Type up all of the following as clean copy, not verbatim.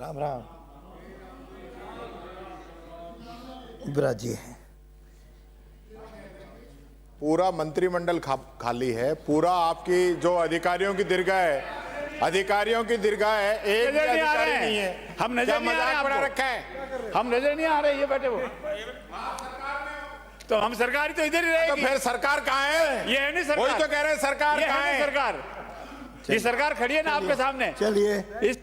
राम राम। विराजी है। पूरा मंत्रिमंडल खाली है। पूरा आपकी जो अधिकारियों की दीर्घा है, एक भी अधिकारी नहीं है। हम नजर नहीं आ रहे, बना रखा है। हम नजर नहीं आ रहे, ये बैठे वो तो हम सरकार तो इधर ही रहेगी। तो फिर सरकार कहाँ है? ये है नहीं सरकार। वही तो कह रहे हैं, सरकार कहाँ है? सरकार, ये सरकार खड़ी है ना आपके सामने। चलिए, इस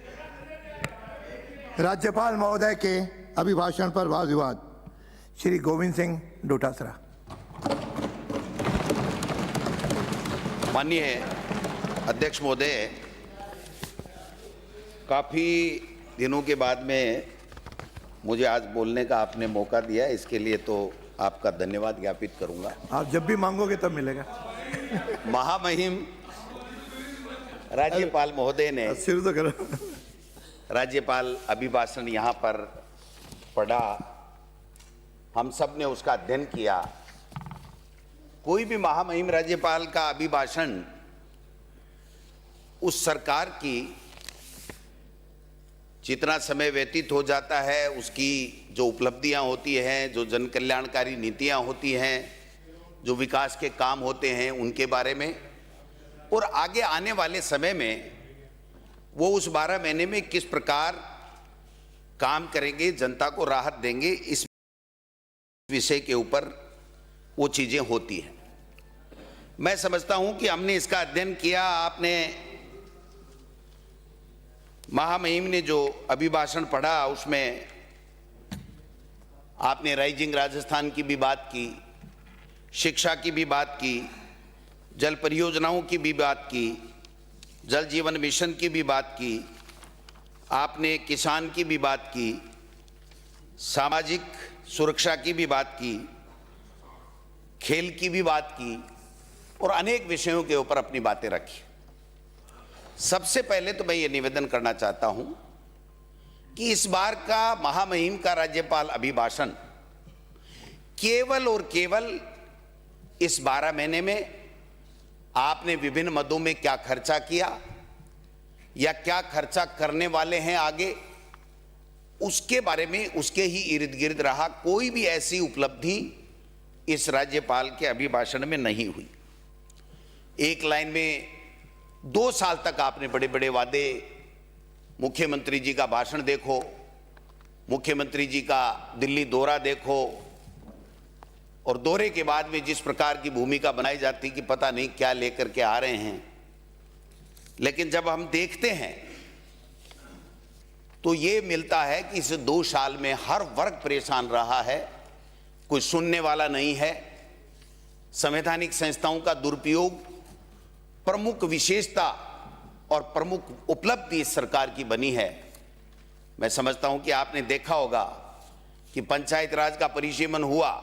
राज्यपाल महोदय के अभिभाषण पर वाद विवाद। श्री गोविंद सिंह डोटासरा। माननीय अध्यक्ष महोदय, काफ़ी दिनों के बाद में मुझे आज बोलने का आपने मौका दिया, इसके लिए तो आपका धन्यवाद ज्ञापित करूंगा। आप जब भी मांगोगे तब मिलेगा। महामहिम राज्यपाल महोदय ने शुरू तो करो। राज्यपाल अभिभाषण यहाँ पर पढ़ा, हम सब ने उसका अध्ययन किया। कोई भी महामहिम राज्यपाल का अभिभाषण उस सरकार की जितना समय व्यतीत हो जाता है, उसकी जो उपलब्धियां होती हैं, जो जन कल्याणकारी नीतियां होती हैं, जो विकास के काम होते हैं, उनके बारे में, और आगे आने वाले समय में वो उस 12 महीने में किस प्रकार काम करेंगे, जनता को राहत देंगे, इस विषय के ऊपर वो चीज़ें होती हैं। मैं समझता हूं कि हमने इसका अध्ययन किया। आपने महामहिम ने जो अभिभाषण पढ़ा, उसमें आपने राइजिंग राजस्थान की भी बात की, शिक्षा की भी बात की, जल परियोजनाओं की भी बात की, जल जीवन मिशन की भी बात की, आपने किसान की भी बात की, सामाजिक सुरक्षा की भी बात की, खेल की भी बात की, और अनेक विषयों के ऊपर अपनी बातें रखी। सबसे पहले तो मैं ये निवेदन करना चाहता हूं कि इस बार का महामहिम का राज्यपाल अभिभाषण केवल और केवल इस 12 महीने में आपने विभिन्न मदों में क्या खर्चा किया या क्या खर्चा करने वाले हैं आगे, उसके बारे में, उसके ही इर्द गिर्द रहा। कोई भी ऐसी उपलब्धि इस राज्यपाल के अभिभाषण में नहीं हुई। एक लाइन में 2 साल तक आपने बड़े बड़े वादे, मुख्यमंत्री जी का भाषण देखो, मुख्यमंत्री जी का दिल्ली दौरा देखो, और दौरे के बाद में जिस प्रकार की भूमिका बनाई जाती कि पता नहीं क्या लेकर के आ रहे हैं। लेकिन जब हम देखते हैं तो ये मिलता है कि इस 2 साल में हर वर्ग परेशान रहा है, कोई सुनने वाला नहीं है। संवैधानिक संस्थाओं का दुरुपयोग प्रमुख विशेषता और प्रमुख उपलब्धि इस सरकार की बनी है। मैं समझता हूं कि आपने देखा होगा कि पंचायत राज का परिसीमन हुआ।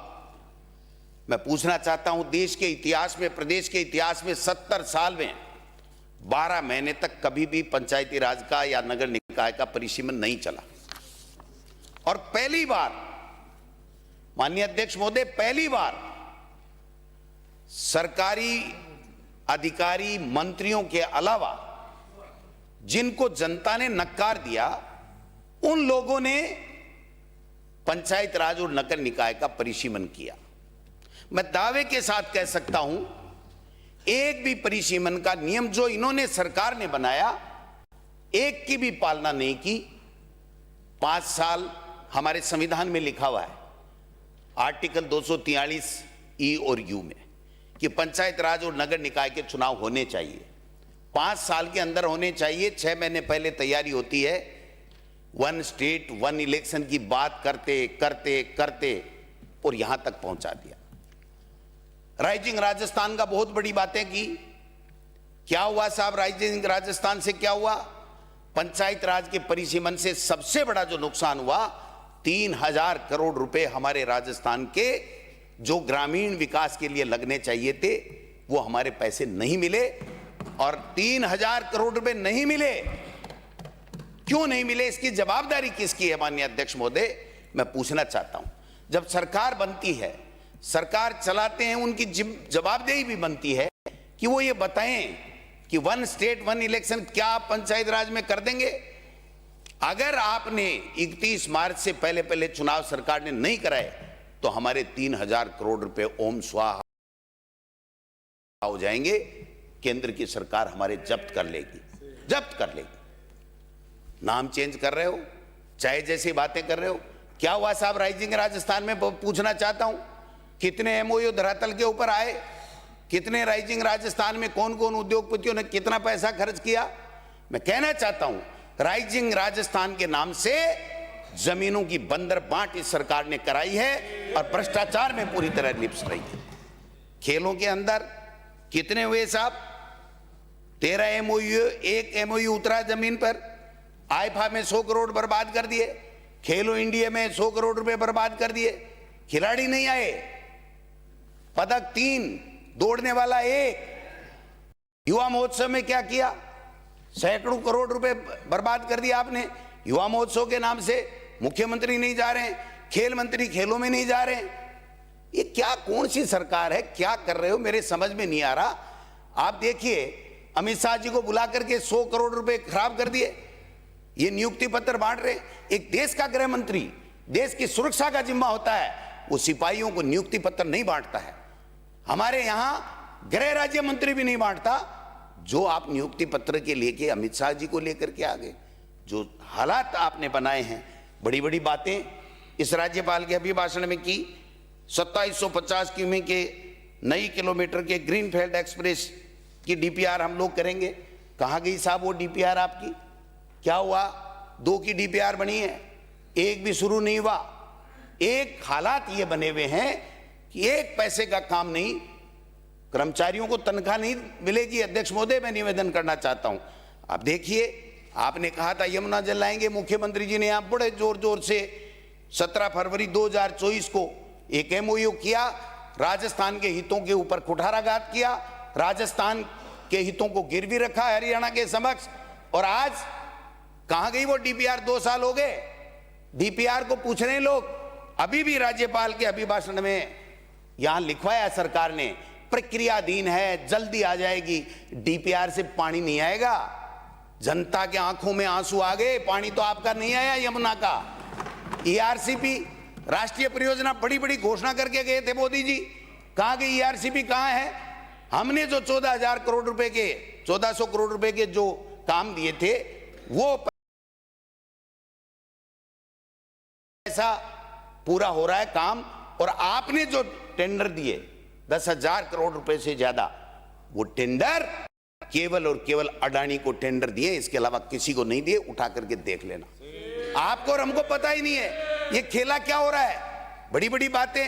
मैं पूछना चाहता हूं, देश के इतिहास में, प्रदेश के इतिहास में 70 साल में 12 महीने तक कभी भी पंचायती राज का या नगर निकाय का परिसीमन नहीं चला। और पहली बार, माननीय अध्यक्ष महोदय, पहली बार सरकारी अधिकारी, मंत्रियों के अलावा जिनको जनता ने नकार दिया, उन लोगों ने पंचायत राज और नगर निकाय का परिसीमन किया। मैं दावे के साथ कह सकता हूं, एक भी परिसीमन का नियम जो इन्होंने, सरकार ने बनाया, एक की भी पालना नहीं की। 5 साल हमारे संविधान में लिखा हुआ है, आर्टिकल 243 ई और यू में, कि पंचायत राज और नगर निकाय के चुनाव होने चाहिए, 5 साल के अंदर होने चाहिए। 6 महीने पहले तैयारी होती है। 1 स्टेट 1 इलेक्शन की बात करते करते करते और यहां तक पहुंचा दिया। राइजिंग राजस्थान का बहुत बड़ी बातें की। क्या हुआ साहब, राइजिंग राजस्थान से क्या हुआ? पंचायत राज के परिसीमन से सबसे बड़ा जो नुकसान हुआ, 3000 करोड़ रुपए हमारे राजस्थान के जो ग्रामीण विकास के लिए लगने चाहिए थे, वो हमारे पैसे नहीं मिले। और 3000 करोड़ रुपए नहीं मिले, क्यों नहीं मिले, इसकी जवाबदारी किसकी है माननीय अध्यक्ष महोदय? मैं पूछना चाहता हूं। जब सरकार बनती है, सरकार चलाते हैं, उनकी जवाबदेही भी बनती है कि वो ये बताएं कि 1 स्टेट 1 इलेक्शन क्या आप पंचायत राज में कर देंगे? अगर आपने 31 मार्च से पहले पहले चुनाव सरकार ने नहीं कराए तो हमारे 3000 करोड़ रुपए ओम स्वाहा हो जाएंगे, केंद्र की सरकार हमारे जब्त कर लेगी। नाम चेंज कर रहे हो, चाहे जैसी बातें कर रहे हो। क्या हुआ साहब राइजिंग राजस्थान में, पूछना चाहता हूं, कितने एमओयू धरातल के ऊपर आए, कितने राइजिंग राजस्थान में कौन कौन उद्योगपतियों ने कितना पैसा खर्च किया। मैं कहना चाहता हूं राइजिंग राजस्थान के नाम से जमीनों की बंदर बांट इस सरकार ने कराई है और भ्रष्टाचार में पूरी तरह लिप्त रही है। खेलों के अंदर कितने हुए साहब, 13 एमओयू, 1 एमओयू उतरा जमीन पर। आईफा में 100 करोड़ बर्बाद कर दिए, खेलो इंडिया में 100 करोड़ रुपए बर्बाद कर दिए, खिलाड़ी नहीं आए, पदक 3, दौड़ने वाला 1। युवा महोत्सव में क्या किया, सैकड़ों करोड़ रुपए बर्बाद कर दिया आपने युवा महोत्सव के नाम से। मुख्यमंत्री नहीं जा रहे हैं, खेल मंत्री खेलों में नहीं जा रहे हैं। ये क्या, कौन सी सरकार है, क्या कर रहे हो, मेरे समझ में नहीं आ रहा। आप देखिए अमित शाह जी को बुला करके 100 करोड़ रुपए खराब कर दिए, ये नियुक्ति पत्र बांट रहे। एक देश का गृह मंत्री, देश की सुरक्षा का जिम्मा होता है, वो सिपाहियों को नियुक्ति पत्र नहीं बांटता है। हमारे यहां गृह राज्य मंत्री भी नहीं बांटता। जो आप नियुक्ति पत्र के लेके अमित शाह जी को लेकर के आ गए, जो हालात आपने बनाए हैं, बड़ी बड़ी बातें इस राज्यपाल के अभिभाषण में की। 2750 किमी के नई किलोमीटर के ग्रीनफील्ड एक्सप्रेस की डीपीआर हम लोग करेंगे। कहाँ गई साहब वो डीपीआर आपकी, क्या हुआ? 2 की डीपीआर बनी है, 1 भी शुरू नहीं हुआ। एक हालात ये बने हुए हैं कि 1 पैसे का काम नहीं, कर्मचारियों को तनख्वाह नहीं मिलेगी। अध्यक्ष महोदय, मैं निवेदन करना चाहता हूं, आप देखिए, आपने कहा था यमुना जल लाएंगे, मुख्यमंत्री जी ने आप बड़े जोर जोर से 17 फरवरी 2024 को एक एमओयू किया, राजस्थान के हितों के ऊपर कुठाराघात किया, राजस्थान के हितों को गिरवी रखा हरियाणा के समक्ष। और आज कहां गई वो डीपीआर? 2 साल हो गए, डीपीआर को पूछ रहे हैं लोग। अभी भी राज्यपाल के अभिभाषण में यहां लिखवाया सरकार ने, प्रक्रियाधीन है, जल्दी आ जाएगी। डीपीआर से पानी नहीं आएगा, जनता के आंखों में आंसू आ गए, पानी तो आपका नहीं आया यमुना का। ईआरसीपी राष्ट्रीय परियोजना बड़ी बड़ी घोषणा करके गए थे मोदी जी, कहां गई ईआरसीपी, कहां है? हमने जो 14,000 करोड़ रुपए के, 1400 करोड़ रुपए के जो काम दिए थे, वो पैसा पूरा हो रहा है काम। और आपने जो टेंडर दिए 10,000 करोड़ रुपए से ज्यादा, वो टेंडर केवल और केवल अडानी को टेंडर दिए, इसके अलावा किसी को नहीं दिए। उठा करके देख लेना, आपको और हमको पता ही नहीं है ये खेला क्या हो रहा है। बड़ी बड़ी बातें,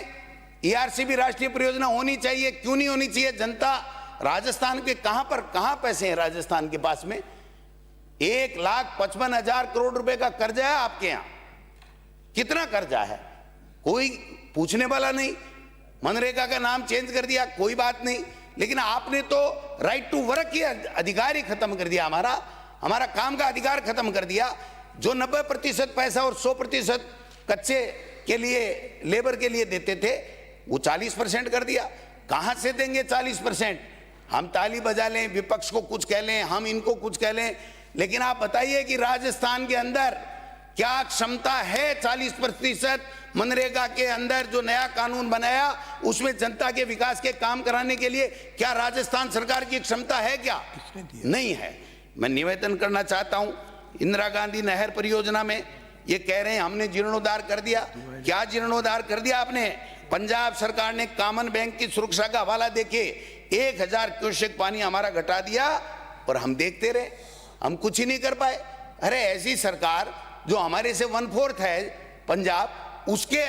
ईआरसीबी राष्ट्रीय परियोजना होनी चाहिए, क्यों नहीं होनी चाहिए? जनता राजस्थान के कहां पैसे हैं राजस्थान के पास में? 1,55,000 करोड़ रुपए का कर्जा है आपके यहां। कितना कर्जा है, कोई पूछने वाला नहीं। मनरेगा का नाम चेंज कर दिया, कोई बात नहीं, लेकिन आपने तो राइट टू वर्क की अधिकार ही खत्म कर दिया, हमारा काम का अधिकार खत्म कर दिया। जो 90% पैसा और 100% कच्चे के लिए, लेबर के लिए देते थे, वो 40% कर दिया। कहां से देंगे 40%? हम ताली बजा लें, विपक्ष को कुछ कह लें, हम इनको कुछ कह लें, लेकिन आप बताइए कि राजस्थान के अंदर क्या क्षमता है 40% मनरेगा के अंदर जो नया कानून बनाया उसमें जनता के विकास के काम कराने के लिए? क्या राजस्थान सरकार की क्षमता है? क्या नहीं है। मैं निवेदन करना चाहता हूं, इंदिरा गांधी नहर परियोजना में ये कह रहे हैं हमने जीर्णोद्धार कर दिया। क्या जीर्णोद्धार कर दिया आपने? पंजाब सरकार ने कॉमन बैंक की सुरक्षा का हवाला देखिए, 1000 क्यूसेक पानी हमारा घटा दिया और हम देखते रहे, हम कुछ ही नहीं कर पाए। अरे ऐसी सरकार जो हमारे से 1/4 है पंजाब, उसके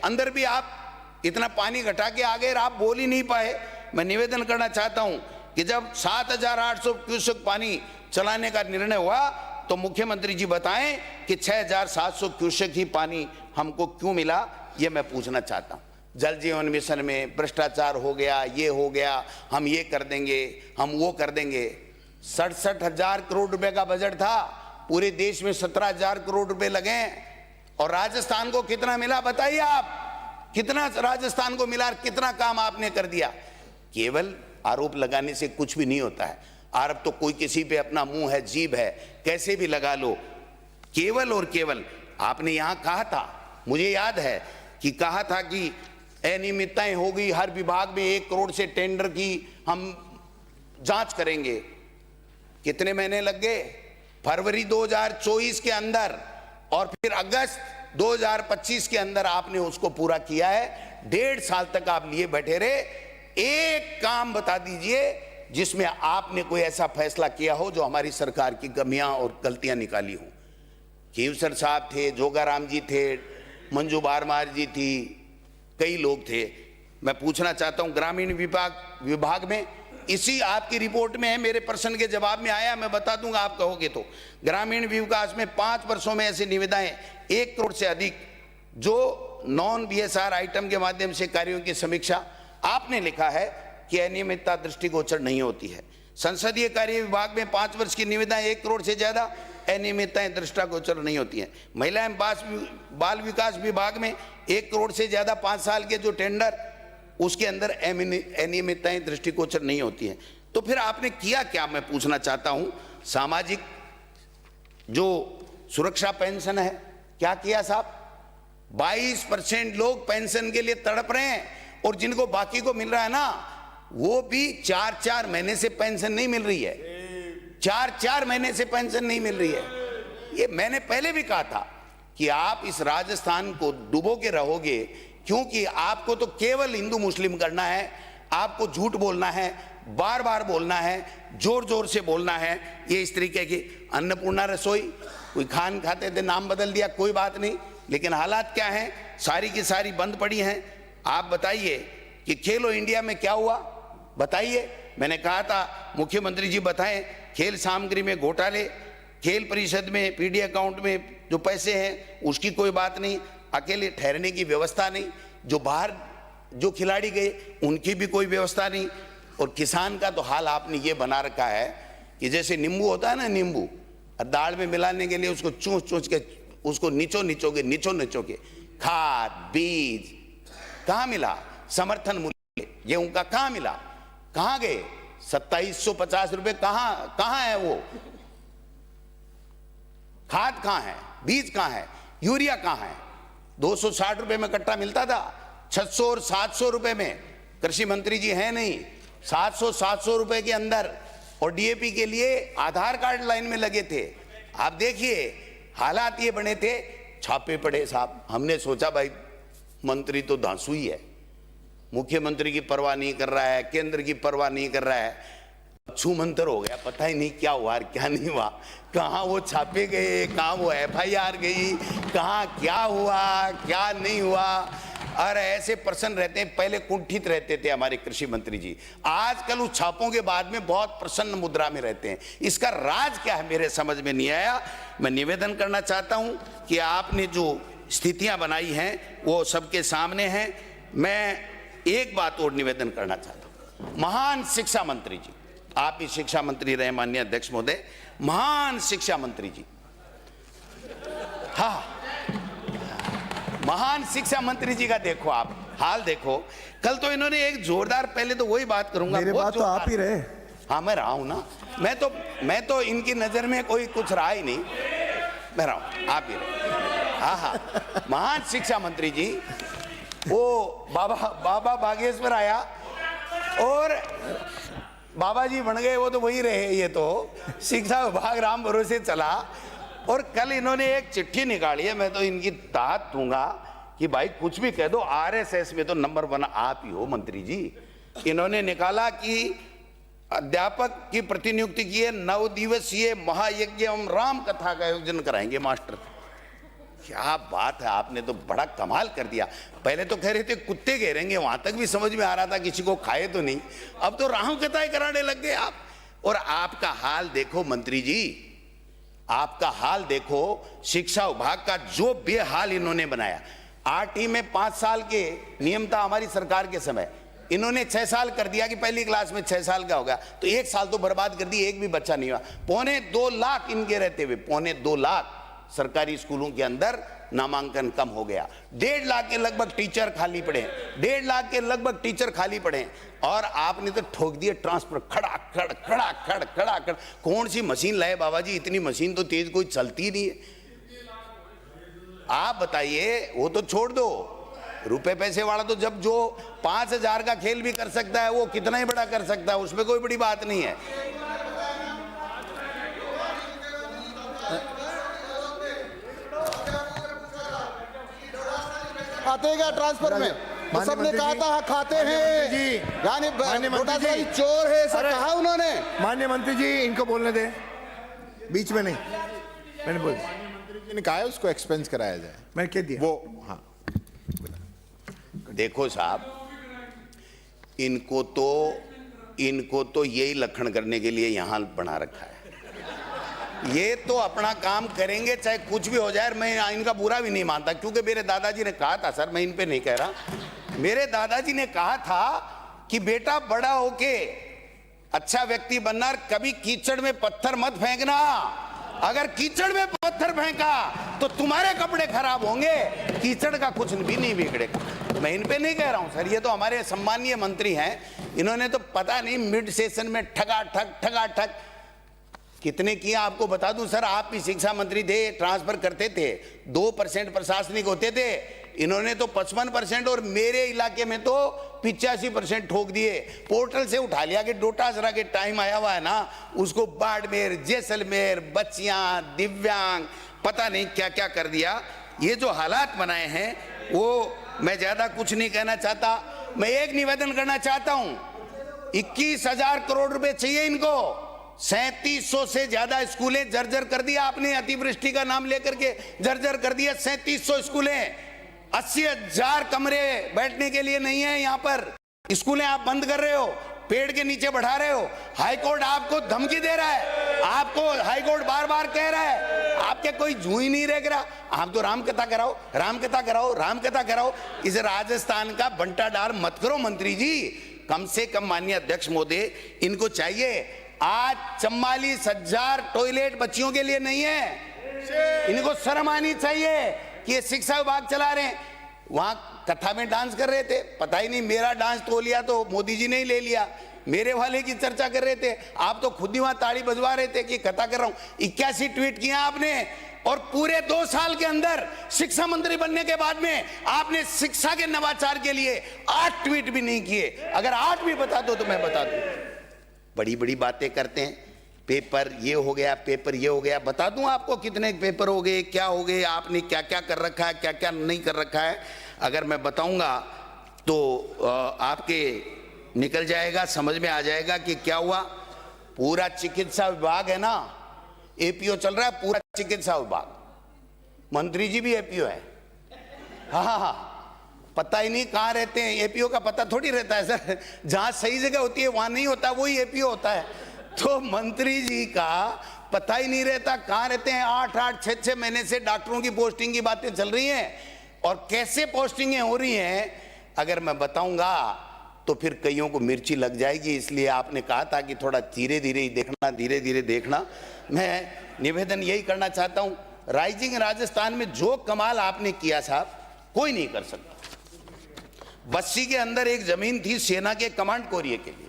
अंदर भी आप इतना पानी घटा के आ गए और आप बोल ही नहीं पाए। मैं निवेदन करना चाहता हूं कि जब 7,800 क्यूसेक पानी चलाने का निर्णय हुआ तो मुख्यमंत्री जी बताएं कि 6,700 क्यूसेक ही पानी हमको क्यों मिला, ये मैं पूछना चाहता हूं। जल जीवन मिशन में भ्रष्टाचार हो गया, ये हो गया, हम ये कर देंगे, हम वो कर देंगे। 67,000 करोड़ रुपए का बजट था, पूरे देश में 17,000 करोड़ रुपए लगे, और राजस्थान को कितना मिला बताइए आप? कितना राजस्थान को मिला, कितना काम आपने कर दिया? केवल आरोप लगाने से कुछ भी नहीं होता है। आरोप तो कोई किसी पे अपना मुंह है, जीभ है, कैसे भी लगा लो। केवल और केवल आपने यहां कहा था, मुझे याद है कि कहा था कि अनियमितताएं हो गई हर विभाग में, 1 करोड़ से टेंडर की हम जांच करेंगे। कितने महीने लग गए? फरवरी 2024 के अंदर और फिर अगस्त 2025 के अंदर आपने उसको पूरा किया है। 1.5 साल तक आप लिए बैठे रहे। एक काम बता दीजिए जिसमें आपने कोई ऐसा फैसला किया हो जो हमारी सरकार की कमियां और गलतियां निकाली हो। केवसर साहब थे, जोगाराम जी थे, मंजू बारमार जी थी, कई लोग थे। मैं पूछना चाहता हूं, ग्रामीण विभाग में इसी आपकी रिपोर्ट में है, मेरे प्रश्न के जवाब में आया, मैं बता दूंगा आप कहोगे तो। ग्रामीण विकास में 5 वर्षों में ऐसी निविदाएं 1 करोड़ से अधिक जो नॉन बीएसआर आइटम के माध्यम से कार्यों की समीक्षा, आपने लिखा है कि अनियमितता दृष्टिगोचर नहीं होती है। संसदीय कार्य विभाग में 5 वर्ष की निविदाएं 1 करोड़ से ज्यादा, अनियमितताएं दृष्टिगोचर नहीं होती हैं। महिला एवं बाल विकास विभाग में 1 करोड़ से ज्यादा 5 साल के जो टेंडर, उसके अंदर अनियमितताएं दृष्टिगोचर नहीं होती हैं। तो फिर आपने किया क्या, मैं पूछना चाहता हूं। सामाजिक जो सुरक्षा पेंशन है, क्या किया साहब? 22% लोग पेंशन के लिए तड़प रहे हैं, और जिनको बाकी को मिल रहा है ना, वो भी 4-4 महीने से पेंशन नहीं मिल रही है। 4-4 महीने से पेंशन नहीं मिल रही है। ये मैंने पहले भी कहा था कि आप इस राजस्थान को डुबो के रहोगे, क्योंकि आपको तो केवल हिंदू मुस्लिम करना है, आपको झूठ बोलना है, बार बार बोलना है, जोर जोर से बोलना है। ये इस तरीके की अन्नपूर्णा रसोई, कोई खान खाते थे, नाम बदल दिया, कोई बात नहीं, लेकिन हालात क्या हैं? सारी की सारी बंद पड़ी हैं। आप बताइए कि खेलो इंडिया में क्या हुआ, बताइए। मैंने कहा था मुख्यमंत्री जी बताएं, खेल सामग्री में घोटाले, खेल परिषद में पीडी अकाउंट में जो पैसे हैं उसकी कोई बात नहीं, अकेले ठहरने की व्यवस्था नहीं, जो बाहर जो खिलाड़ी गए उनकी भी कोई व्यवस्था नहीं। और किसान का तो हाल आपने ये बना रखा है कि जैसे नींबू होता है ना, नींबू दाल में मिलाने के लिए उसको चूस के उसको निचो के खाद बीज कहाँ मिला, समर्थन मूल्य गेहूं का कहाँ मिला, कहाँ गए 2750 रुपए, कहाँ है वो खाद, कहाँ है बीज, कहाँ है यूरिया, कहाँ है? 260 रुपए में कट्टा मिलता था, 600 और 700 रुपए में। कृषि मंत्री जी हैं नहीं, 700 रुपए के अंदर। और डीएपी के लिए आधार कार्ड लाइन में लगे थे। आप देखिए हालात ये बने थे, छापे पड़े साहब। हमने सोचा भाई मंत्री तो धांसू ही है, मुख्यमंत्री की परवाह नहीं कर रहा है, केंद्र की परवाह नहीं कर रहा है। छू मंतर हो गया, पता ही नहीं क्या हुआ क्या नहीं हुआ, कहाँ वो छापे गए, कहाँ वो FIR गई, कहाँ क्या हुआ क्या नहीं हुआ। और ऐसे प्रश्न रहते हैं, पहले कुंठित रहते थे हमारे कृषि मंत्री जी, आजकल उस छापों के बाद में बहुत प्रसन्न मुद्रा में रहते हैं। इसका राज क्या है मेरे समझ में नहीं आया। मैं निवेदन करना चाहता हूं कि आपने जो स्थितियां बनाई हैं वो सबके सामने हैं। मैं एक बात और निवेदन करना चाहता हूं, महान शिक्षा मंत्री जी, आप ही शिक्षा मंत्री रहे माननीय अध्यक्ष महोदय, महान शिक्षा मंत्री जी, हाँ महान शिक्षा मंत्री जी का देखो आप हाल देखो। कल तो इन्होंने एक जोरदार, पहले तो वही बात करूंगा, मेरे बात तो आप ही रहे। हाँ मैं रहा हूं ना, मैं तो इनकी नजर में कोई कुछ रहा ही नहीं, मैं रहा हूं, आप ही रहे। हाँ महान शिक्षा मंत्री जी, वो बाबा बागेश्वर आया और बाबा जी बन गए, वो तो वही रहे। ये तो शिक्षा विभाग राम भरोसे चला। और कल इन्होंने एक चिट्ठी निकाली है, मैं तो इनकी दाद दूंगा कि भाई कुछ भी कह दो, RSS में तो नंबर 1 आप ही हो मंत्री जी। इन्होंने निकाला कि अध्यापक की प्रतिनियुक्ति की है, 9 दिवसीय महायज्ञ एवं राम कथा का आयोजन कराएंगे मास्टर। क्या बात है, आपने तो बड़ा कमाल कर दिया। पहले तो कह रहे थे कुत्ते घेरेंगे, वहां तक भी समझ में आ रहा था किसी को खाए तो नहीं, अब तो राम कथाएं कराने लग गए आप। और आपका हाल देखो मंत्री जी, आपका हाल देखो, शिक्षा विभाग का जो बेहाल इन्होंने बनाया। RT में 5 साल के नियम था हमारी सरकार के समय, इन्होंने 6 साल कर दिया कि पहली क्लास में 6 साल का होगा, तो 1 साल तो बर्बाद कर दी, एक भी बच्चा नहीं हुआ। 2.25 लाख इनके रहते हुए 2.25 लाख सरकारी स्कूलों के अंदर नामांकन कम हो गया। 1.5 लाख के लगभग टीचर खाली पड़े, 1.5 लाख के लगभग टीचर खाली पड़े। और आपने तो ठोक दिए ट्रांसफर, खड़ा खड़। कौन सी मशीन लाए बाबा जी, इतनी मशीन तो तेज कोई चलती नहीं है। आप बताइए, वो तो छोड़ दो, रुपए पैसे वाला तो जब जो 5,000 का खेल भी कर सकता है, वो कितना ही बड़ा कर सकता है, उसमें कोई बड़ी बात नहीं है। खाते का ट्रांसफर में तो माननीय सबने मंत्री कहा जी, था खाते माननीय हैं, मंत्री जी, यानी माननीय मंत्री डोटासरा जी, चोर है, ऐसा अरे, कहा उन्होंने। माननीय मंत्री जी इनको बोलने दे, बीच में नहीं, मैंने बोल मंत्री जी ने कहा है उसको एक्सपेंस कराया जाए, मैं कह दिया। वो हाँ। देखो साहब, इनको तो यही लखन करने के लिए यहां बना रखा है। ये तो अपना काम करेंगे चाहे कुछ भी हो जाए। मैं इनका बुरा भी नहीं मानता, क्योंकि मेरे दादाजी ने कहा था, सर मैं इन पे नहीं कह रहा, मेरे दादाजी ने कहा था कि बेटा बड़ा होके अच्छा व्यक्ति बनना, कभी कीचड़ में पत्थर मत फेंकना। अगर कीचड़ में पत्थर फेंका तो तुम्हारे कपड़े खराब होंगे, कीचड़ का कुछ भी नहीं बिगड़ेगा। मैं इन पे नहीं कह रहा हूं सर, ये तो हमारे सम्मानीय मंत्री हैं, इन्होंने तो पता नहीं मिड सेशन में ठगा कितने किया आपको बता दूं सर। आप भी शिक्षा मंत्री थे, ट्रांसफर करते थे, 2% प्रशासनिक होते थे, इन्होंने तो 55% और मेरे इलाके में तो 85% ठोक दिए। पोर्टल से उठा लिया कि डोटासरा के टाइम आया हुआ है ना, उसको बाड़मेर, जैसलमेर, बच्चियां, दिव्यांग, पता नहीं क्या क्या कर दिया। ये जो हालात बनाए हैं वो मैं ज्यादा कुछ नहीं कहना चाहता। मैं एक निवेदन करना चाहता हूं, 21,000 करोड़ रुपए चाहिए इनको। 3700 से ज्यादा स्कूलें जर्जर कर दिया आपने, अतिवृष्टि का नाम लेकर के जर्जर कर दिया 3700 स्कूलें। 80,000 कमरे बैठने के लिए नहीं है यहाँ पर, स्कूलें आप बंद कर रहे हो, पेड़ के नीचे बढ़ा रहे हो। हाईकोर्ट आपको धमकी दे रहा है, आपको हाईकोर्ट बार बार कह रहा है, आपके कोई जू ही नहीं रह रहा। आप तो रामकथा कराओ, रामकथा कराओ, रामकथा कराओ। इस राजस्थान का बंटाढार मत करो मंत्री जी। कम से कम माननीय अध्यक्ष महोदय, इनको चाहिए, आज 44,000 टॉयलेट बच्चियों के लिए नहीं है। इनको शर्म आनी चाहिए कि ये शिक्षा विभाग चला रहे हैं। वहां कथा में डांस कर रहे थे, पता ही नहीं मेरा डांस तो लिया तो मोदी जी ने ही ले लिया, मेरे वाले की चर्चा कर रहे थे, आप तो खुद ही वहां ताड़ी बजवा रहे थे कि कथा कर रहा हूं। 81 ट्वीट किया आपने, और पूरे 2 साल के अंदर शिक्षा मंत्री बनने के बाद में आपने शिक्षा के नवाचार के लिए 8 ट्वीट भी नहीं किए। अगर 8 भी बता दो तो मैं बता दूं। बड़ी बड़ी बातें करते हैं, पेपर ये हो गया, पेपर ये हो गया। बता दूं आपको कितने पेपर हो गए, क्या हो गए, आपने क्या क्या कर रखा है, क्या क्या नहीं कर रखा है। अगर मैं बताऊंगा तो आपके निकल जाएगा, समझ में आ जाएगा कि क्या हुआ। पूरा चिकित्सा विभाग है ना, एपीओ चल रहा है, पूरा चिकित्सा विभाग, मंत्री जी भी एपीओ है। हाँ, पता ही नहीं कहाँ रहते हैं। एपीओ का पता थोड़ी रहता है सर, जहां सही जगह होती है वहां नहीं होता, वही एपीओ होता है। तो मंत्री जी का पता ही नहीं रहता कहाँ रहते हैं। 8-8, 6-6 महीने से डॉक्टरों की पोस्टिंग की बातें चल रही हैं, और कैसे पोस्टिंगें हो रही हैं अगर मैं बताऊंगा तो फिर कईयों को मिर्ची लग जाएगी। इसलिए आपने कहा था कि थोड़ा धीरे धीरे ही देखना, धीरे धीरे देखना। मैं निवेदन यही करना चाहता हूं, राइजिंग राजस्थान में जो कमाल आपने किया साहब, कोई नहीं कर सकता। बस्सी के अंदर एक जमीन थी सेना के कमांड कोरिया के लिए,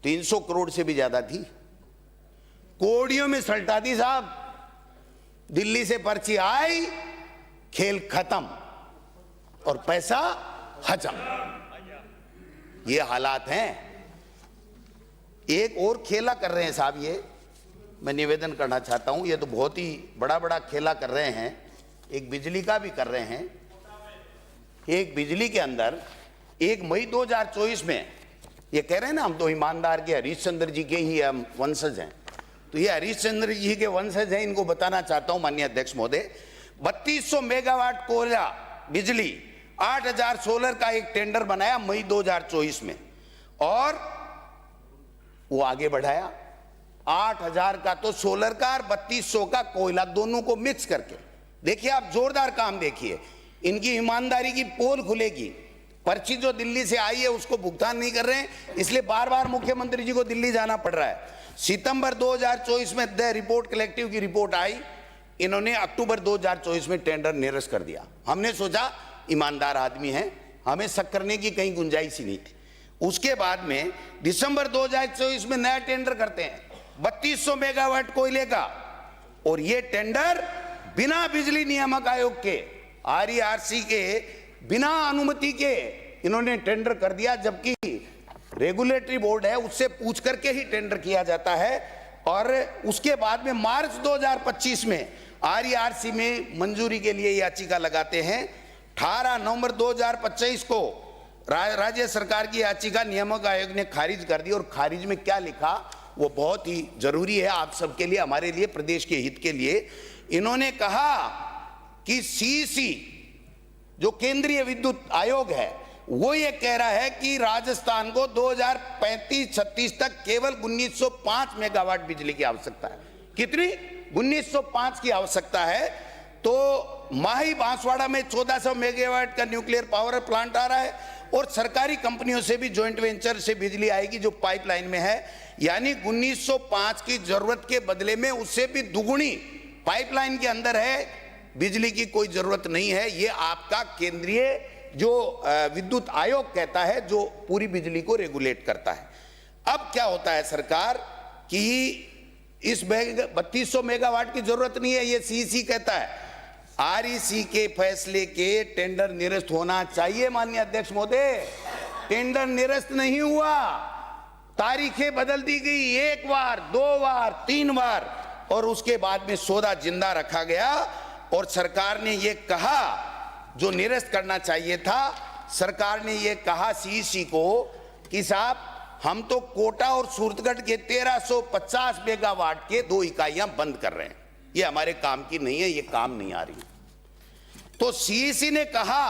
300 करोड़ से भी ज्यादा थी, कोड़ियों में सल्टा दी साहब। दिल्ली से पर्ची आई, खेल खत्म और पैसा हजम। ये हालात हैं। एक और खेला कर रहे हैं साहब, ये मैं निवेदन करना चाहता हूं, ये तो बहुत ही बड़ा बड़ा खेला कर रहे हैं। एक बिजली का भी कर रहे हैं। एक बिजली के अंदर 1 मई 2024 में ये कह रहे हैं ना, हम तो ईमानदार के हरीशचंद्र जी के ही हम वंशज हैं, तो ये हरीशचंद्र जी के वंशज हैं। इनको बताना चाहता हूं माननीय अध्यक्ष महोदय, 3200 मेगावाट कोयला बिजली, 8000 सोलर का एक टेंडर बनाया मई 2024 में, और वो आगे बढ़ाया। 8000 का तो सोलर का और 3200 का कोयला, दोनों को मिक्स करके। देखिए आप, जोरदार काम देखिए, इनकी ईमानदारी की पोल खुलेगी। पर्ची जो दिल्ली से आई है उसको भुगतान नहीं कर रहे हैं, इसलिए बार बार मुख्यमंत्री जी को दिल्ली जाना पड़ रहा है। सितंबर 2024 में द रिपोर्ट कलेक्टिव की रिपोर्ट आई, इन्होंने अक्टूबर 2024 में टेंडर निरस्त कर दिया। हमने सोचा ईमानदार आदमी हैं, हमें शक करने की कहीं गुंजाइश ही नहीं थी। उसके बाद में दिसंबर 2024 में नया टेंडर करते हैं 3200 मेगावाट कोयले का, और ये टेंडर बिना बिजली नियामक आयोग के, आरईआरसी के बिना अनुमति के इन्होंने टेंडर कर दिया, जबकि रेगुलेटरी बोर्ड है उससे पूछ करके ही टेंडर किया जाता है। और उसके बाद में मार्च 2025 में आरईआरसी में मंजूरी के लिए याचिका लगाते हैं। 18 नवंबर 2025 को राज्य सरकार की याचिका नियामक आयोग ने खारिज कर दी। और खारिज में क्या लिखा वो बहुत ही जरूरी है आप सबके लिए, हमारे लिए, प्रदेश के हित के लिए। इन्होंने कहा कि सीईसी जो केंद्रीय विद्युत आयोग है वो ये कह रहा है कि राजस्थान को 2035-36 तक केवल 1905 मेगावाट बिजली की आवश्यकता है। कितनी? 1905 की आवश्यकता है। तो माही बांसवाड़ा में 1400 मेगावाट का न्यूक्लियर पावर प्लांट आ रहा है और सरकारी कंपनियों से भी जॉइंट वेंचर से बिजली आएगी जो पाइपलाइन में है। यानी 1905 की जरूरत के बदले में उससे भी दुगुनी पाइपलाइन के अंदर है, बिजली की कोई जरूरत नहीं है। ये आपका केंद्रीय जो विद्युत आयोग कहता है, जो पूरी बिजली को रेगुलेट करता है। अब क्या होता है सरकार कि इस 3200 मेगावाट की जरूरत नहीं है, ये सीईसी कहता है। आरईसी के फैसले के टेंडर निरस्त होना चाहिए। माननीय अध्यक्ष महोदय, टेंडर निरस्त नहीं हुआ, तारीखें बदल दी गई, 1 बार 2 बार 3 बार, और उसके बाद में सौदा जिंदा रखा गया। और सरकार ने यह कहा, जो निरस्त करना चाहिए था, सरकार ने यह कहा सीईसी को कि साहब हम तो कोटा और सूरतगढ़ के 1350 मेगावाट के 2 इकाइयां बंद कर रहे हैं, ये हमारे काम की नहीं है, ये काम नहीं आ रही। तो सीईसी ने कहा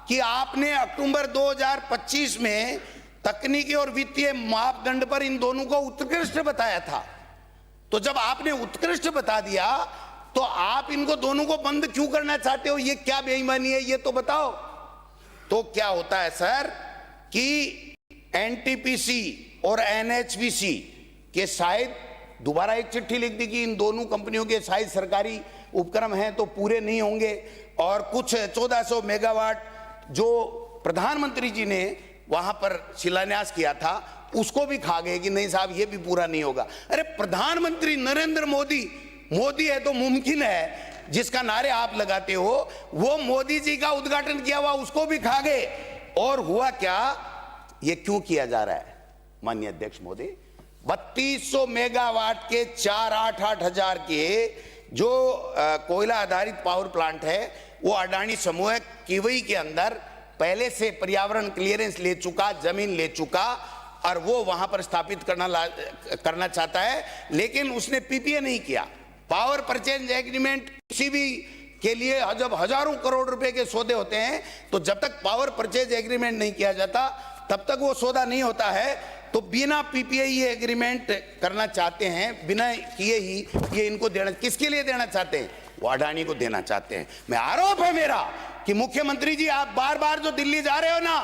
कि आपने अक्टूबर 2025 में तकनीकी और वित्तीय मापदंड पर इन दोनों को उत्कृष्ट बताया था। तो जब आपने उत्कृष्ट बता दिया तो आप इनको दोनों को बंद क्यों करना चाहते हो? ये क्या बेईमानी है, ये तो बताओ। तो क्या होता है सर कि एनटीपीसी और एनएचपीसी के शायद दोबारा एक चिट्ठी लिख दी कि इन दोनों कंपनियों के शायद सरकारी उपक्रम हैं तो पूरे नहीं होंगे। और कुछ 1400 मेगावाट जो प्रधानमंत्री जी ने वहां पर शिलान्यास किया था उसको भी खा गए कि नहीं साहब ये भी पूरा नहीं होगा। अरे प्रधानमंत्री नरेंद्र मोदी, मोदी है तो मुमकिन है जिसका नारे आप लगाते हो, वो मोदी जी का उद्घाटन किया हुआ उसको भी खा गए। और हुआ क्या, ये क्यों किया जा रहा है माननीय अध्यक्ष महोदय? 3200 मेगावाट के 488 हजार के जो कोयला आधारित पावर प्लांट है वो अडानी समूह किवई के अंदर पहले से पर्यावरण क्लियरेंस ले चुका, जमीन ले चुका, और वो वहां पर स्थापित करना चाहता है, लेकिन उसने पीपीए नहीं किया। पावर परचेज एग्रीमेंट किसी भी के लिए जब हजारों करोड़ रुपए के सौदे होते हैं, तो जब तक पावर परचेज एग्रीमेंट नहीं किया जाता तब तक वो सौदा नहीं होता है। तो बिना पीपीए ये एग्रीमेंट करना चाहते हैं, बिना किए ही ये इनको देना, किसके लिए देना चाहते हैं? वो अडानी को देना चाहते हैं। मैं आरोप है मेरा कि मुख्यमंत्री जी आप बार बार जो दिल्ली जा रहे हो ना,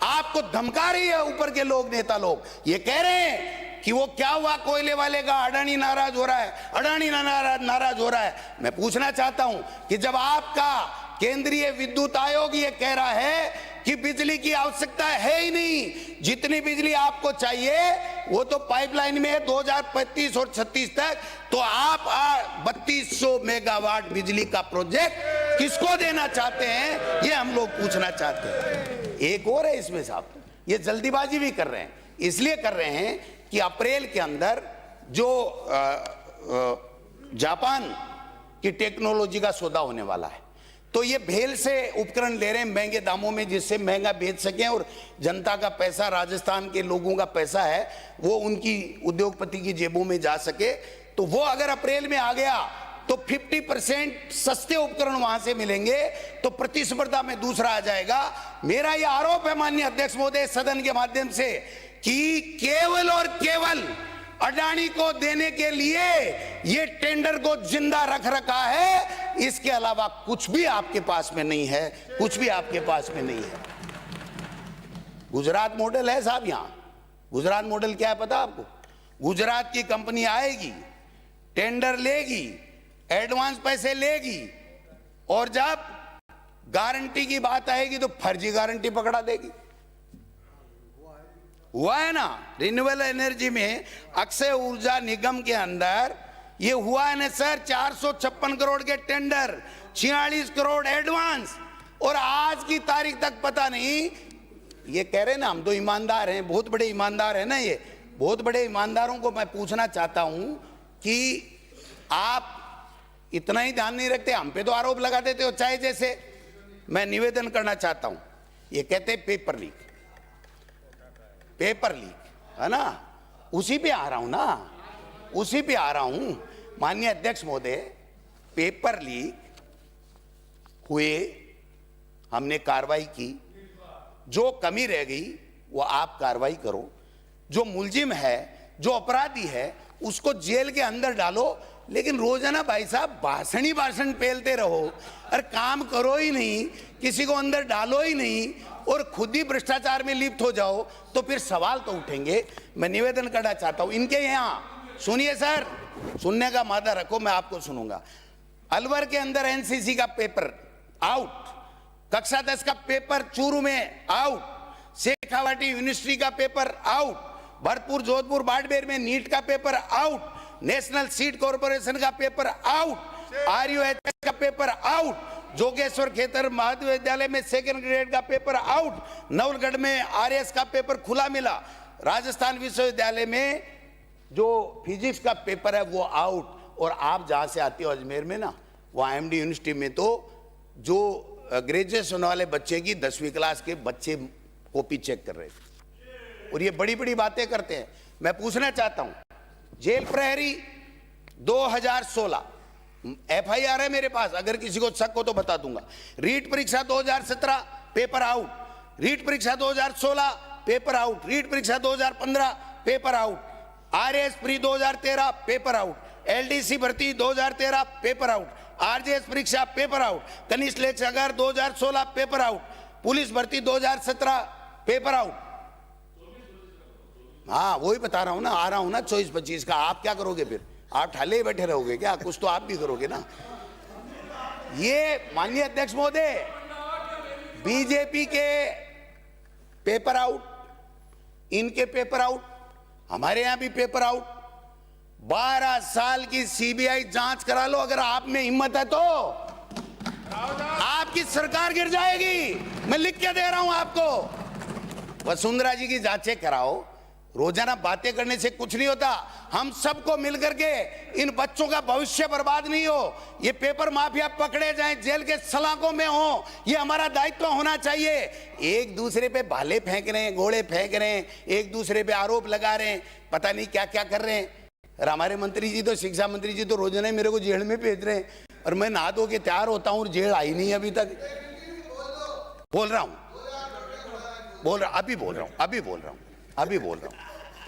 आपको धमका रही है ऊपर के लोग, नेता लोग ये कह रहे हैं कि वो क्या हुआ कोयले वाले का, अडानी नाराज हो रहा है, अडानी नाराज हो रहा है। मैं पूछना चाहता हूं कि जब आपका केंद्रीय विद्युत आयोग ये कह रहा है कि बिजली की आवश्यकता है ही नहीं, जितनी बिजली आपको चाहिए वो तो पाइपलाइन में है 2035 और 36 तक, तो आप 3200 मेगावाट बिजली का प्रोजेक्ट किसको देना चाहते हैं, ये हम लोग पूछना चाहते हैं। एक और है इसमें साहब, ये जल्दीबाजी भी कर रहे हैं, इसलिए कर रहे हैं कि अप्रैल के अंदर जो जापान की टेक्नोलॉजी का सौदा होने वाला है, तो ये भेल से उपकरण ले रहे हैं महंगे दामों में, जिससे महंगा बेच सकें और जनता का पैसा, राजस्थान के लोगों का पैसा है वो उनकी उद्योगपति की जेबों में जा सके। तो वो अगर अप्रैल में आ गया तो 50% सस्ते उपकरण वहां से मिलेंगे, तो प्रतिस्पर्धा में दूसरा आ जाएगा। मेरा यह आरोप है माननीय अध्यक्ष महोदय सदन के माध्यम से कि केवल और केवल अडानी को देने के लिए ये टेंडर को जिंदा रख रखा है, इसके अलावा कुछ भी आपके पास में नहीं है, कुछ भी आपके पास में नहीं है। गुजरात मॉडल है साहब, यहां गुजरात मॉडल क्या है पता आपको? गुजरात की कंपनी आएगी, टेंडर लेगी, एडवांस पैसे लेगी, और जब गारंटी की बात आएगी तो फर्जी गारंटी पकड़ा देगी। हुआ है ना रिन्यूएबल एनर्जी में, अक्षय ऊर्जा निगम के अंदर ये हुआ है ना सर, 456 करोड़ के टेंडर, 46 करोड़ एडवांस, और आज की तारीख तक पता नहीं। ये कह रहे हैं ना हम तो ईमानदार हैं, बहुत बड़े ईमानदार हैं ना, ये बहुत बड़े ईमानदारों को मैं पूछना चाहता हूं कि आप इतना ही ध्यान नहीं रखते, हम पे तो आरोप लगा देते हो चाहे जैसे। मैं निवेदन करना चाहता हूं, ये कहते हैं पेपर लीक, पेपर लीक है ना, उसी पे आ रहा हूं ना, उसी पे आ रहा हूं। माननीय अध्यक्ष महोदय, पेपर लीक हुए, हमने कार्रवाई की, जो कमी रह गई वो आप कार्रवाई करो, जो मुलजिम है, जो अपराधी है उसको जेल के अंदर डालो, लेकिन रोजाना भाई साहब भाषण ही भाषण पेलते रहो और काम करो ही नहीं, किसी को अंदर डालो ही नहीं और खुद ही भ्रष्टाचार में लिप्त हो जाओ, तो फिर सवाल तो उठेंगे। मैं निवेदन करना चाहता हूं इनके यहाँ, सुनिए सर, सुनने का मादा रखो, मैं आपको सुनूंगा। अलवर के अंदर एनसीसी का पेपर आउट, कक्षा 10 का पेपर चूरू में आउट, शेखावाटी यूनिवर्सिटी का पेपर आउट, भरतपुर जोधपुर बाड़मेर में नीट का paper out, national seed corporation का पेपर आउट, आरयूएचएस का पेपर आउट, जोगेश्वर खेतर महाविद्यालय में सेकंड ग्रेड का पेपर आउट, नवलगढ़ में आरएस का पेपर खुला मिला, राजस्थान विश्वविद्यालय में जो फिजिक्स का पेपर है वो आउट, और आप जहां से आते हो अजमेर में ना, वहां एमडी यूनिवर्सिटी में तो जो ग्रेजुएशन वाले बच्चे की 10वीं क्लास के बच्चे कॉपी चेक कर रहे थे, और ये बड़ी बड़ी बातें करते हैं। मैं पूछना चाहता हूं, जेल प्रहरी 2016 एफआईआर है मेरे पास, अगर किसी को शक हो तो बता दूंगा। रीट परीक्षा 2017 पेपर आउट, रीट परीक्षा 2016 पेपर आउट, रीट परीक्षा 2015 paper out, RS pre 2013 paper out, LDC भर्ती 2013 पेपर आउट, आरजेएस परीक्षा पेपर आउट, कनिष्ठ लेखाकार 2016 पेपर आउट, पुलिस भर्ती 2017 पेपर आउट। हाँ वही बता रहा हूं ना, आ रहा हूं ना 24-25 का। आप क्या करोगे फिर? आप ठाले ही बैठे रहोगे क्या? कुछ तो आप भी करोगे ना। ये माननीय अध्यक्ष महोदय, बीजेपी के पेपर आउट, इनके पेपर आउट, हमारे यहां भी पेपर आउट। 12 साल की सीबीआई जांच करा लो, अगर आप में हिम्मत है तो आपकी सरकार गिर जाएगी। मैं लिख के दे रहा हूं आपको। वसुंधरा जी की जांचें कराओ, रोजाना बातें करने से कुछ नहीं होता। हम सबको मिलकर के इन बच्चों का भविष्य बर्बाद नहीं हो, ये पेपर माफिया पकड़े जाएं, जेल के सलाखों में हो, ये हमारा दायित्व होना चाहिए। एक दूसरे पे भाले फेंक रहे हैं, गोले फेंक रहे हैं, एक दूसरे पे आरोप लगा रहे हैं, पता नहीं क्या क्या कर रहे हैं। और हमारे मंत्री जी तो, शिक्षा मंत्री जी तो रोजाना ही मेरे को जेल में भेज रहे हैं, और मैं नहा धो के तैयार होता हूँ और जेल आई नहीं अभी तक। बोल रहा हूँ, अभी बोल रहा हूँ।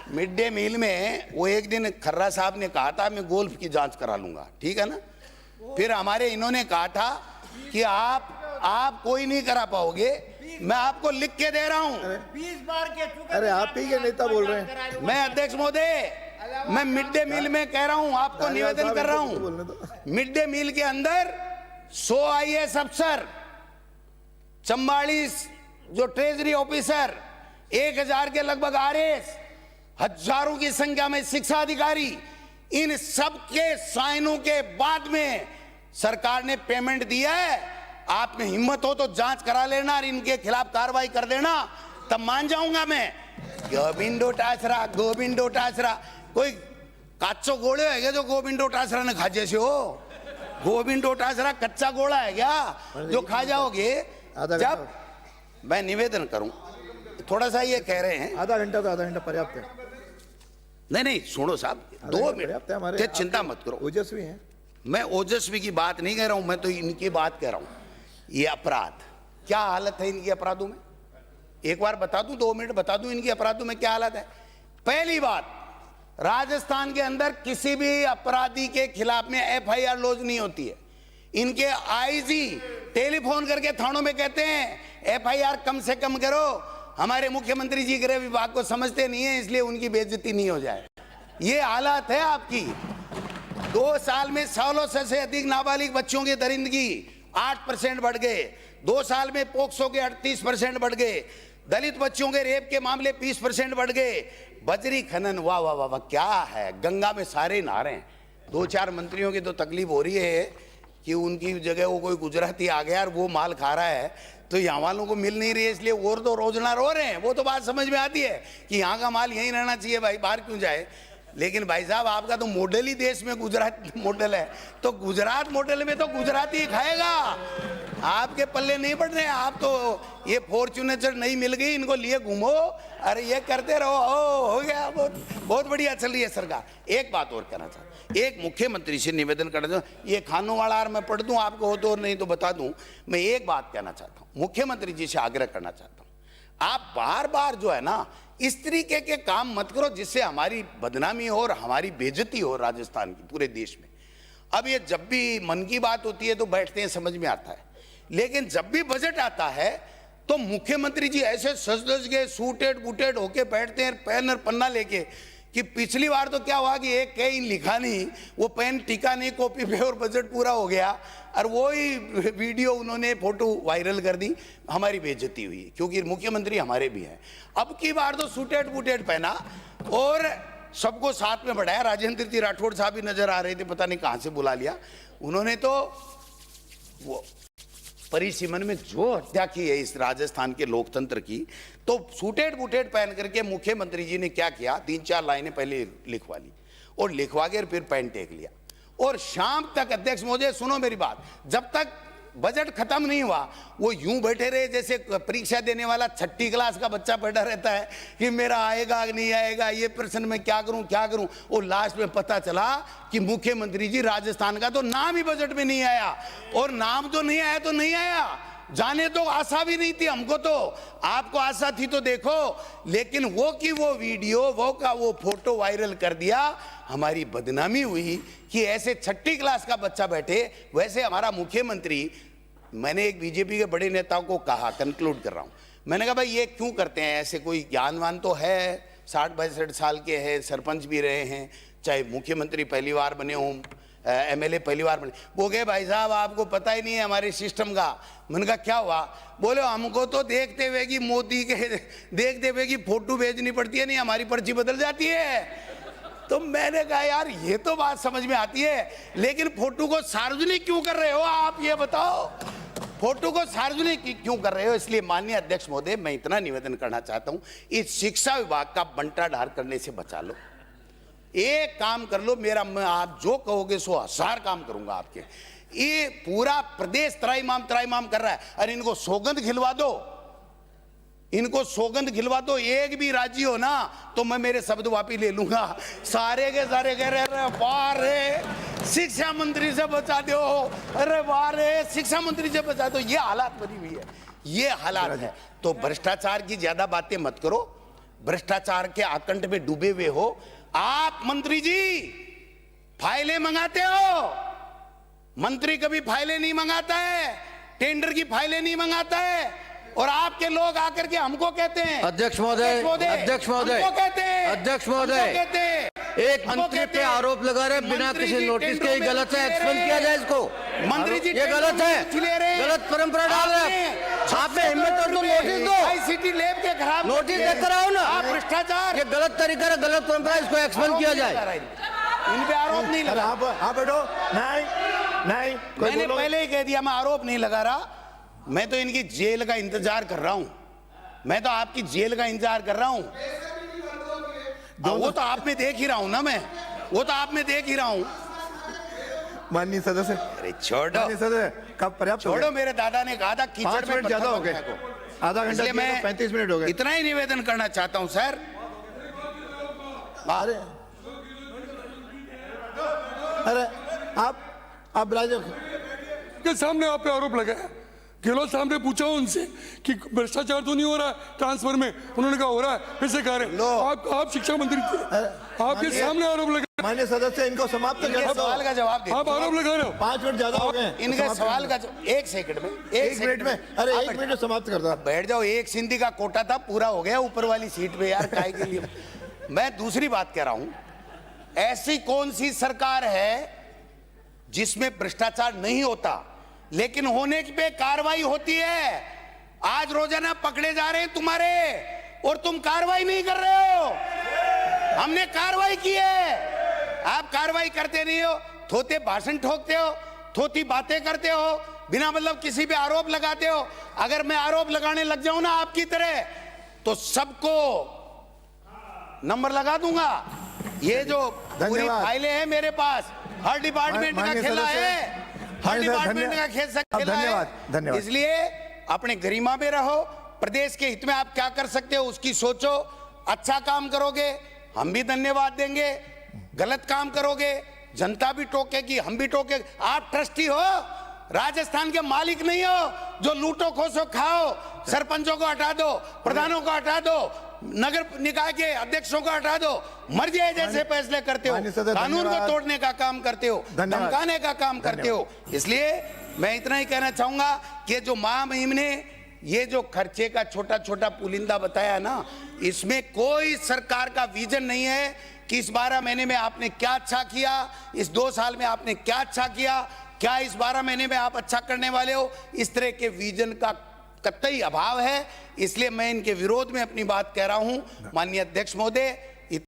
मिड डे मील में वो एक दिन खर्रा साहब ने कहा था मैं गोल्फ की जांच करा लूंगा, ठीक है ना। फिर हमारे इन्होंने कहा था कि आप कोई नहीं करा पाओगे, मैं आपको लिख के दे रहा हूं। 20 बार के चुके। अरे आप ही के नेता बोल रहे हैं। मैं अध्यक्ष महोदय, मैं मिड डे मील में कह रहा हूं, आपको निवेदन कर रहा हूं। मिड डे मील के अंदर 100 आईएएस अफसर, 44 जो ट्रेजरी ऑफिसर, 1000 के लगभग आरएस, हजारों की संख्या में शिक्षा अधिकारी, इन सब के साइनों के बाद में सरकार ने पेमेंट दिया है। आप में हिम्मत हो तो जांच करा लेना और इनके खिलाफ कार्रवाई कर देना, तब मान जाऊंगा मैं। गोविंदो टासरा कोई काचो गोले है क्या जो गोविंदो टासरा ने खा जैसे हो? गोविंदो टासरा कच्चा गोला है क्या जो खा जाओगे? जब मैं निवेदन करूं, थोड़ा सा ये कह रहे हैं आधा घंटा पर्याप्त है। नहीं सुनो साहब, 2 मिनट, चिंता मत करो। ओजस्वी हैं। मैं ओजस्वी की बात नहीं कह रहा हूं, मैं तो इनकी बात कह रहा हूं। ये अपराध, क्या हालत है इनकी अपराधों में? एक बार बता दूं, 2 मिनट बता दूं इनकी अपराधों में क्या हालत है। पहली बात, राजस्थान के अंदर किसी भी अपराधी के खिलाफ में एफआईआर लॉन्च नहीं होती है। इनके आईजी टेलीफोन करके थानों में कहते हैं एफआईआर कम से कम करो। हमारे मुख्यमंत्री जी गृह विभाग को समझते नहीं है, इसलिए उनकी बेइज्जती नहीं हो जाए। ये हालत है आपकी। 2 साल में 16 से अधिक नाबालिग बच्चों की दरिंदगी 8% बढ़ गए। 2 साल में पोक्सो के 38% बढ़ गए। दलित बच्चों के रेप के मामले 20% बढ़ गए। बजरी खनन, वाह वाह वाह वाह, क्या है। गंगा में सारे नहा रहे हैं, दो चार मंत्रियों की तो तकलीफ हो रही है कि उनकी जगह वो कोई गुजराती आ गया और वो माल खा रहा है, तो यहाँ वालों को मिल नहीं रही है, इसलिए और तो रोजना रो रहे हैं। वो तो बात समझ में आती है कि यहाँ का माल यहीं रहना चाहिए भाई, बाहर क्यों जाए। लेकिन भाई साहब, आपका तो मॉडल ही देश में गुजरात मॉडल है, तो गुजरात मॉडल में तो गुजराती ही खाएगा। आपके पल्ले नहीं पड़ रहे। आप तो ये फॉर्च्यूनर नहीं मिल गई, इनको लिए घूमो, अरे ये करते रहो, हो गया। बहुत बढ़िया चल रही है सरकार। एक बात और कहना चाहता हूं, एक मुख्यमंत्री से निवेदन करना चाहता हूं, ये खानों वाला मैं पढ़ दूं आपको, हो तो और नहीं तो बता दूं। मैं एक बात कहना चाहता हूं, मुख्यमंत्री जी से आग्रह करना चाहता हूं, आप बार बार जो है ना इस तरीके के काम मत करो जिससे हमारी बदनामी हो और हमारी बेइज्जती हो राजस्थान की, पूरे देश में। अब ये जब भी मन की बात होती है तो बैठते हैं, समझ में आता है, लेकिन जब भी बजट आता है तो मुख्यमंत्री जी ऐसे सज के सूटेड बूटेड होके बैठते हैं, पेन और पन्ना लेके, कि पिछली बार तो क्या हुआ कि एक कहीं लिखा नहीं, वो पेन टिका नहीं कॉपी पे और बजट पूरा हो गया, और वो ही वीडियो उन्होंने फोटो वायरल कर दी, हमारी बेइज्जती हुई, क्योंकि मुख्यमंत्री हमारे भी हैं। अब की बार तो सूटेड बूटेड पहना और सबको साथ में बढ़ाया। राजेंद्र जी राठौड़ साहब भी नजर आ रहे थे, पता नहीं कहां से बुला लिया उन्होंने, तो वो परिसीमन में जो हत्या की है इस राजस्थान के लोकतंत्र की, तो सूटेड बूटेड पहन करके मुख्यमंत्री जी ने क्या किया, 3-4 लाइनें पहले लिखवा ली और लिखवा के फिर पेन टेक लिया, और शाम तक, अध्यक्ष महोदय सुनो मेरी बात, जब तक बजट खत्म नहीं हुआ वो यूं बैठे रहे जैसे परीक्षा देने वाला 6ठी क्लास का बच्चा बैठा रहता है कि मेरा आएगा नहीं आएगा, ये प्रश्न में क्या करूं। और लास्ट में पता चला कि मुख्यमंत्री जी राजस्थान का तो नाम ही बजट में नहीं आया, और नाम तो नहीं आया तो नहीं आया, जाने तो आशा भी नहीं थी हमको, तो आपको आशा थी तो देखो, लेकिन वो की वो वीडियो, वो का वो फोटो वायरल कर दिया, हमारी बदनामी हुई कि ऐसे 6ठी क्लास का बच्चा बैठे। वैसे हमारा मुख्यमंत्री, मैंने एक बीजेपी के बड़े नेताओं को कहा, कंक्लूड कर रहा हूं, मैंने कहा भाई ये क्यों करते हैं ऐसे, कोई ज्ञानवान तो है, 60-62 साल के हैं, सरपंच भी रहे हैं, चाहे मुख्यमंत्री पहली बार बने हों, एमएलए पहली बार बने, वो गए भाई साहब आपको पता ही नहीं है हमारे सिस्टम का। मैंने कहा क्या हुआ, बोले हमको तो देखते हुए कि मोदी के देखते हुए कि फोटो भेजनी पड़ती है, नहीं हमारी पर्ची बदल जाती है। तो मैंने कहा यार ये तो बात समझ में आती है, लेकिन फोटो को सार्वजनिक क्यों कर रहे हो आप, ये बताओ, फोटो को सार्वजनिक क्यों कर रहे हो। इसलिए माननीय अध्यक्ष महोदय, मैं इतना निवेदन करना चाहता हूं, इस शिक्षा विभाग का बंटा ढार करने से बचा लो, एक काम कर लो, मेरा मैं आप जो कहोगे 100,000 काम करूंगा आपके। ये पूरा प्रदेश त्राईमाम कर रहा है, अरे इनको सौगंध खिलवा दो, इनको सौगंध खिलवा दो, एक भी राजी हो ना तो मैं मेरे शब्द वापस ले लूंगा। सारे के सारे कह रहे वाह रे शिक्षा मंत्री से बचा दो, अरे वाह रे शिक्षा मंत्री से बचा दो, ये हालात बनी हुई है, ये हालात है। तो भ्रष्टाचार की ज्यादा बातें मत करो, भ्रष्टाचार के आकंठ में डूबे हुए हो आप। मंत्री जी फाइलें मंगाते हो, मंत्री कभी फाइलें नहीं मंगाता है, टेंडर की फाइलें नहीं मंगाता है, और आपके लोग आकर के हमको कहते हैं, अध्यक्ष महोदय, अध्यक्ष महोदय, अध्यक्ष महोदय, एक मंत्री पे आरोप लगा रहे बिना किसी नोटिस के, गलत है, एक्सपेंड किया जाए इसको। मंत्री जी ये गलत है, गलत परंपरा डाल रहे हैं आप में, हिम्मत और तो नोटिस दो, आईसीटी लैब के खराब नोटिस देकर आओ ना, आप भ्रष्टाचार, ये गलत तरीका है, गलत परंपरा, इसको एक्सपेंड किया जाए। इन पे आरोप नहीं लगा, आप बैठो, नहीं मैंने पहले ही कह दिया मैं आरोप नहीं लगा रहा, मैं तो इनकी जेल का इंतजार कर रहा हूं, मैं तो आपकी जेल का इंतजार कर रहा हूं। वो तो आप में देख ही रहा हूं ना, मैं वो तो आप में देख ही रहा हूं। माननीय सदस्य, अरे छोड़ो, माननीय सदस्य कब पर्याप्त, छोड़ो, मेरे दादा ने कहा था कीचड़ 5 मिनट ज्यादा हो गए, आधा घंटा, मैं 35 मिनट हो गए। इतना ही निवेदन करना चाहता हूं सर। अरे आप राजा के सामने आप पे आरोप लगाया, गहलोत साहब ने पूछा उनसे कि भ्रष्टाचार तो नहीं हो रहा है ट्रांसफर में, उन्होंने कहा हो रहा है, फिर से कह रहे आप शिक्षा मंत्री थे, आपके सामने आरोप लगा। माननीय सदस्य इनको समाप्त कर, सवाल का जवाब दे, आप आरोप लगा रहे हो, 5 मिनट ज्यादा हो गए इनके सवाल का 1 सेकंड में, 1 मिनट में, अरे 1 मिनट में समाप्त कर दो, बैठ जाओ। एक सिंधी का कोटा था, पूरा हो गया ऊपर वाली सीट पे यार, काय के लिए। मैं दूसरी बात कह रहा हूं, ऐसी कौन सी सरकार है जिसमें भ्रष्टाचार नहीं होता लेकिन होने पे कार्रवाई होती है। आज रोजाना पकड़े जा रहे हैं तुम्हारे, और तुम कार्रवाई नहीं कर रहे हो, हमने कार्रवाई की है। आप कार्रवाई करते नहीं हो, थोते भाषण ठोकते हो, थोती बातें करते हो, बिना मतलब किसी पे आरोप लगाते हो। अगर मैं आरोप लगाने लग जाऊं ना आपकी तरह, तो सबको नंबर लगा दूंगा। ये जो पूरी धन्यवाद। फाइलें हैं मेरे पास, हर डिपार्टमेंट का माननीय खेला सदस्य, है, हर माननीय सदस्य, डिपार्टमेंट का खेला धन्यवाद, है। धन्यवाद। इसलिए अपने गरिमा में रहो, प्रदेश के हित में आप क्या कर सकते हो उसकी सोचो। अच्छा काम करोगे हम भी धन्यवाद देंगे, गलत काम करोगे जनता भी टोकेगी, हम भी टोके। आप ट्रस्टी हो, राजस्थान के मालिक नहीं हो जो लूटो खोसो खाओ। सरपंचों को हटा दो, प्रधानों को हटा दो, नगर निकाय के अध्यक्षों को हटा दो, मर्जी जैसे फैसले करते हो, माननीय सदस्य, कानून को धन्यवाद। तोड़ने का काम करते हो, धन्यवाद। धमकाने का काम करते हो। इसलिए मैं इतना ही कहना चाहूंगा कि जो महामहिम ने ये जो खर्चे का छोटा छोटा पुलिंदा बताया ना, इसमें कोई सरकार का विजन नहीं है कि इस 12 महीने में आपने क्या अच्छा किया, इस 2 साल में आपने क्या अच्छा किया, क्या इस 12 महीने में आप अच्छा करने वाले हो। इस तरह के विजन का कतई अभाव है। इसलिए मैं इनके विरोध में अपनी बात कह रहा हूं। माननीय अध्यक्ष महोदय,